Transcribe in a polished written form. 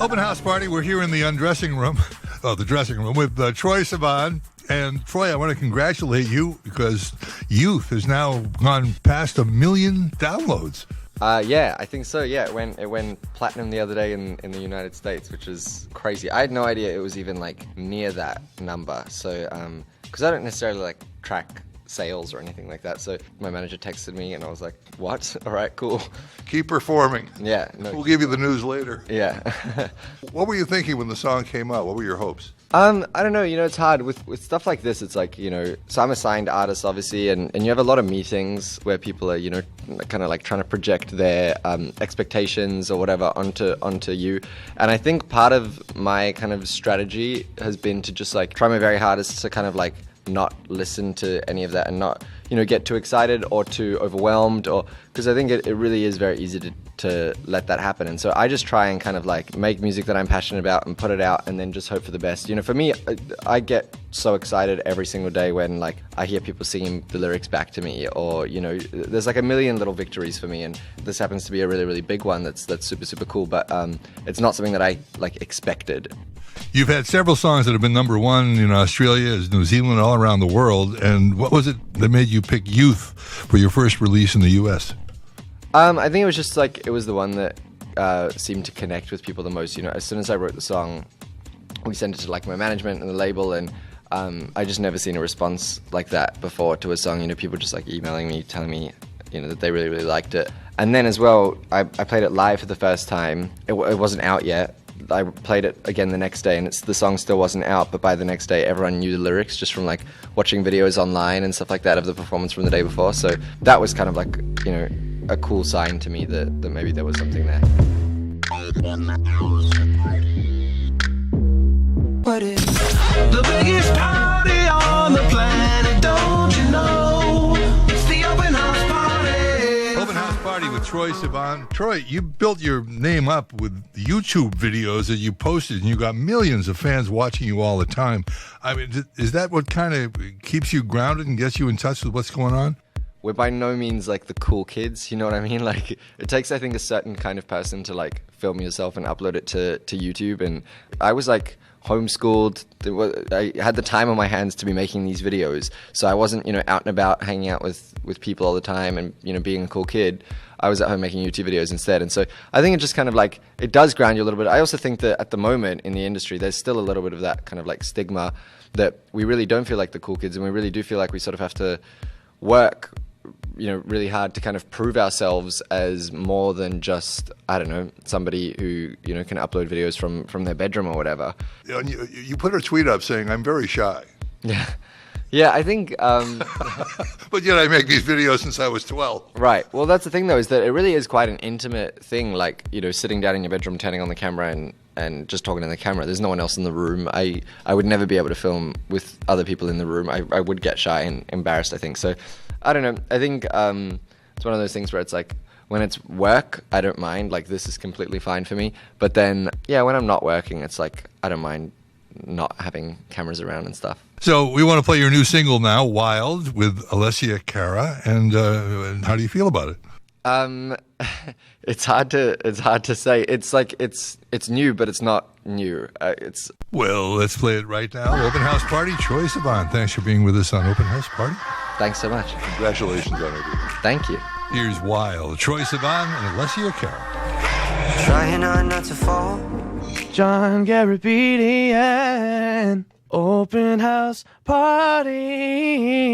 Open house party. We're here in the dressing room with Troye Sivan. And Troye, I want to congratulate you because Youth has now gone past 1 million downloads. Yeah, I think so. Yeah, it went platinum the other day in the United States, which is crazy. I had no idea it was even like near that number. So, because I don't necessarily like track sales or anything like that. So my manager texted me and I was like, what? All right, cool. Keep performing. Yeah. No. We'll give you the news later. Yeah. What were you thinking when the song came out? What were your hopes? I don't know, it's hard with stuff like this. It's like, so I'm a signed artist, obviously, and you have a lot of meetings where people are, kind of like trying to project their expectations or whatever onto you. And I think part of my kind of strategy has been to just like try my very hardest to kind of like not listen to any of that and not, get too excited or too overwhelmed, or because I think it really is very easy to let that happen. And so I just try and kind of like make music that I'm passionate about and put it out and then just hope for the best. For me, I get so excited every single day when like I hear people singing the lyrics back to me, or there's like a million little victories for me, and this happens to be a really, really big one that's super, super cool, but it's not something that I like expected. You've had several songs that have been number one in Australia, New Zealand, all around the world. And what was it that made you pick Youth for your first release in the U.S.? I think it was just like, it was the one that seemed to connect with people the most. As soon as I wrote the song, we sent it to like my management and the label, and I just never seen a response like that before to a song. People just like emailing me, telling me, that they really, really liked it. And then as well, I played it live for the first time. It wasn't out yet. I played it again the next day, and the song still wasn't out, but by the next day everyone knew the lyrics just from like watching videos online and stuff like that of the performance from the day before. So that was kind of like, a cool sign to me that maybe there was something there. What is the biggest party on the planet, don't you know? It's the open house party. Open house party with Troye Sivan. Troye, you built your name up with YouTube videos that you posted, and you got millions of fans watching you all the time. I mean, is that what kind of keeps you grounded and gets you in touch with what's going on? We're by no means like the cool kids, you know what I mean? Like, it takes, I think, a certain kind of person to like film yourself and upload it to YouTube. And I was like homeschooled. I had the time on my hands to be making these videos, so I wasn't out and about hanging out with people all the time and being a cool kid. I was at home making YouTube videos instead. And so I think it just kind of like, it does ground you a little bit. I also think that at the moment in the industry, there's still a little bit of that kind of like stigma that we really don't feel like the cool kids, and we really do feel like we sort of have to work really hard to kind of prove ourselves as more than just, I don't know, somebody who, can upload videos from their bedroom or whatever. You put a tweet up saying, I'm very shy. Yeah. Yeah, I think... But yet I make these videos since I was 12. Right. Well, that's the thing, though, is that it really is quite an intimate thing, like, sitting down in your bedroom, turning on the camera and just talking to the camera. There's no one else in the room. I would never be able to film with other people in the room. I would get shy and embarrassed, I think. So, I don't know. I think it's one of those things where it's like, when it's work, I don't mind. Like, this is completely fine for me. But then, yeah, when I'm not working, it's like, I don't mind not having cameras around and stuff. So we want to play your new single now, Wild, with Alessia Cara. And how do you feel about it? It's hard to say. It's like it's new, but it's not new. Well, let's play it right now. Open House Party, Troye Sivan. Thanks for being with us on Open House Party. Thanks so much. Congratulations on everything. Thank you. Here's Wild, Troye Sivan and Alessia Cara. Trying hard not to fall. John Garabedian, open house party.